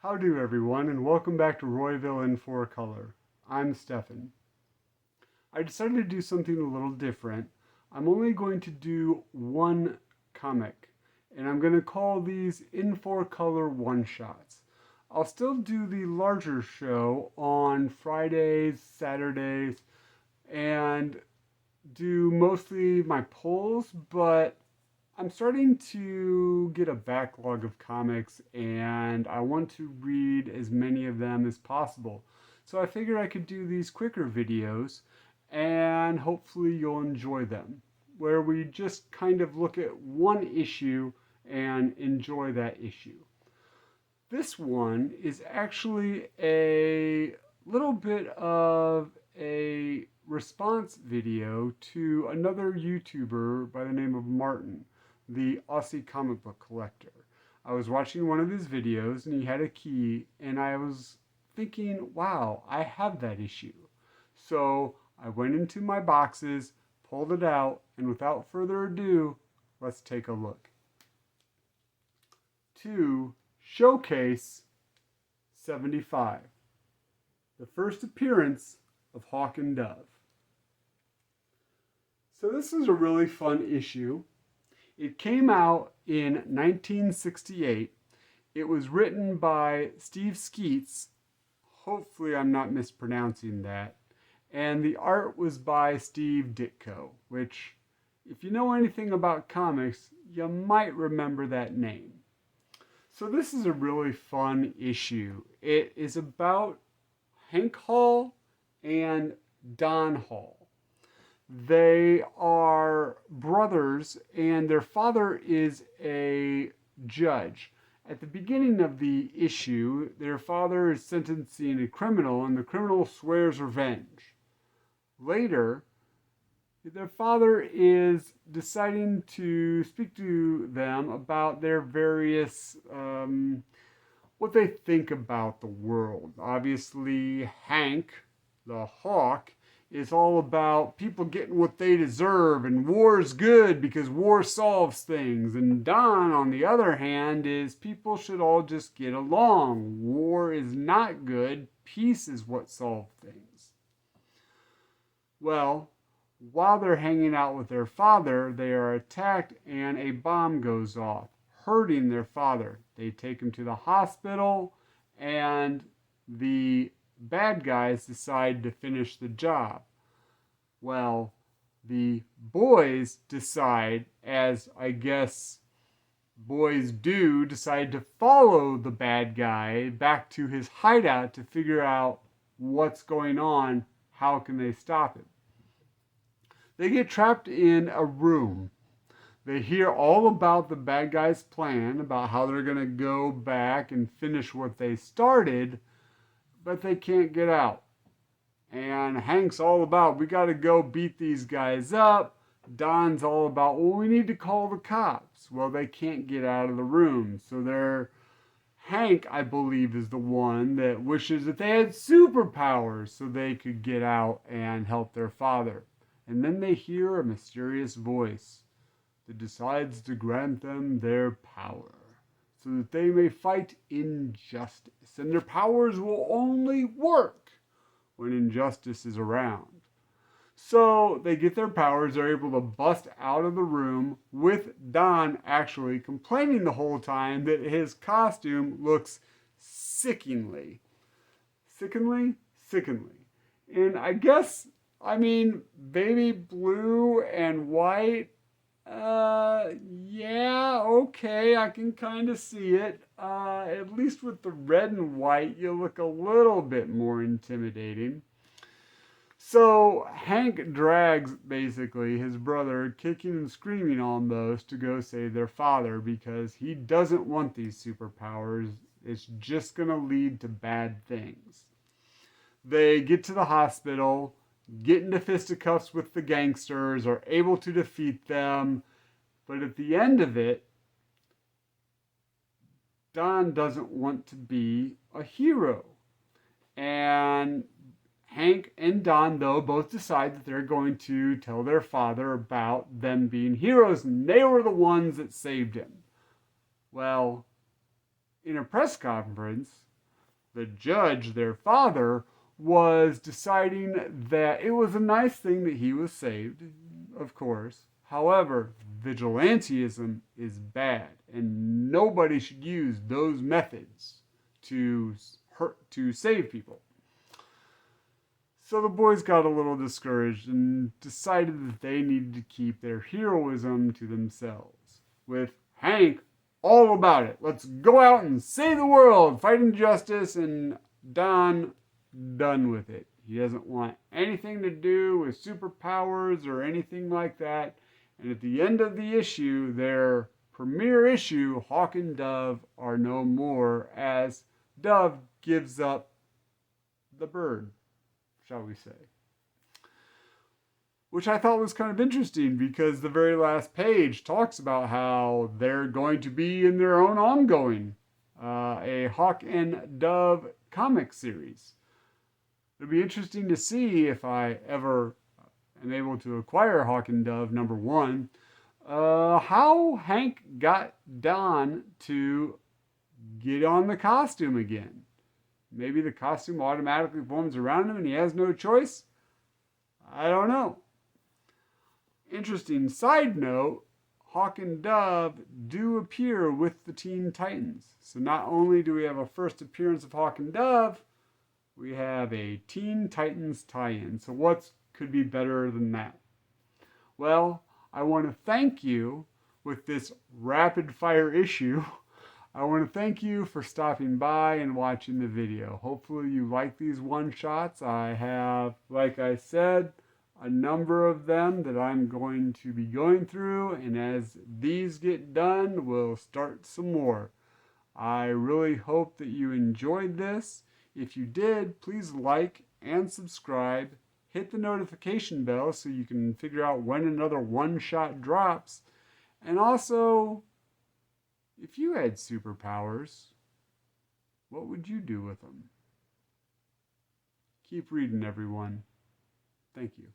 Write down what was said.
Howdo everyone, and welcome back to Royville in 4-Color. I'm Stefan. I decided to do something a little different. I'm only going to do one comic, and I'm going to call these in 4-Color one-shots. I'll still do the larger show on Fridays, Saturdays, and do mostly my pulls, but I'm starting to get a backlog of comics and I want to read as many of them as possible. So I figured I could do these quicker videos and hopefully you'll enjoy them, where we just kind of look at one issue and enjoy that issue. This one is actually a little bit of a response video to another YouTuber by the name of Martin, the Aussie comic book collector. I was watching one of his videos and he had a key and I was thinking, wow, I have that issue. So I went into my boxes, pulled it out, and without further ado, let's take a look. To Showcase 75, the first appearance of Hawk and Dove. So this is a really fun issue. It came out in 1968. It was written by Steve Skeets. Hopefully I'm not mispronouncing that. And the art was by Steve Ditko, which, if you know anything about comics, you might remember that name. So this is a really fun issue. It is about Hank Hall and Don Hall. They are brothers and their father is a judge. At the beginning of the issue, their father is sentencing a criminal and the criminal swears revenge. Later, their father is deciding to speak to them about their various, what they think about the world. Obviously, Hank, the Hawk, is all about people getting what they deserve, and war is good because war solves things. And Don, on the other hand, is people should all just get along. War is not good. Peace is what solves things. Well, while they're hanging out with their father, they are attacked and a bomb goes off, hurting their father. They take him to the hospital and the bad guys decide to finish the job. Well, the boys decide, as I guess boys do, decide to follow the bad guy back to his hideout to figure out what's going on, how can they stop him. They get trapped in a room. They hear all about the bad guy's plan, about how they're going to go back and finish what they started, but they can't get out. And Hank's all about, we got to go beat these guys up. Don's all about, well, we need to call the cops. Well, they can't get out of the room. So Hank, I believe, is the one that wishes that they had superpowers so they could get out and help their father. And then they hear a mysterious voice that decides to grant them their power, so that they may fight injustice. And their powers will only work when injustice is around. So they get their powers, they're able to bust out of the room with Don actually complaining the whole time that his costume looks sickeningly. Sickeningly? And I guess, baby blue and white, yeah, okay, I can kind of see it. At least with the red and white, you look a little bit more intimidating. So Hank drags, basically, his brother, kicking and screaming almost, to go save their father because he doesn't want these superpowers. It's just going to lead to bad things. They get to the hospital, get into fisticuffs with the gangsters, are able to defeat them, but at the end of it, Don doesn't want to be a hero. And Hank and Don, though, both decide that they're going to tell their father about them being heroes, and they were the ones that saved him. Well, in a press conference, the judge, their father, was deciding that it was a nice thing that he was saved, of course. However, vigilantism is bad, and nobody should use those methods to save people. So the boys got a little discouraged and decided that they needed to keep their heroism to themselves. With Hank all about it. Let's go out and save the world, fight injustice, and Don done with it. He doesn't want anything to do with superpowers or anything like that. And at the end of the issue, their premiere issue, Hawk and Dove are no more, as Dove gives up the bird, shall we say. Which I thought was kind of interesting because the very last page talks about how they're going to be in their own ongoing, a Hawk and Dove comic series. It'll be interesting to see if I ever am able to acquire Hawk and Dove #1, how Hank got Don to get on the costume again. Maybe the costume automatically forms around him and he has no choice? I don't know. Interesting side note, Hawk and Dove do appear with the Teen Titans. So not only do we have a first appearance of Hawk and Dove, we have a Teen Titans tie-in. So what could be better than that? Well, I want to thank you with this rapid fire issue. I want to thank you for stopping by and watching the video. Hopefully you like these one-shots. I have, like I said, a number of them that I'm going to be going through, and as these get done, we'll start some more. I really hope that you enjoyed this. If you did, please like and subscribe. Hit the notification bell so you can figure out when another one-shot drops. And also, if you had superpowers, what would you do with them? Keep reading, everyone. Thank you.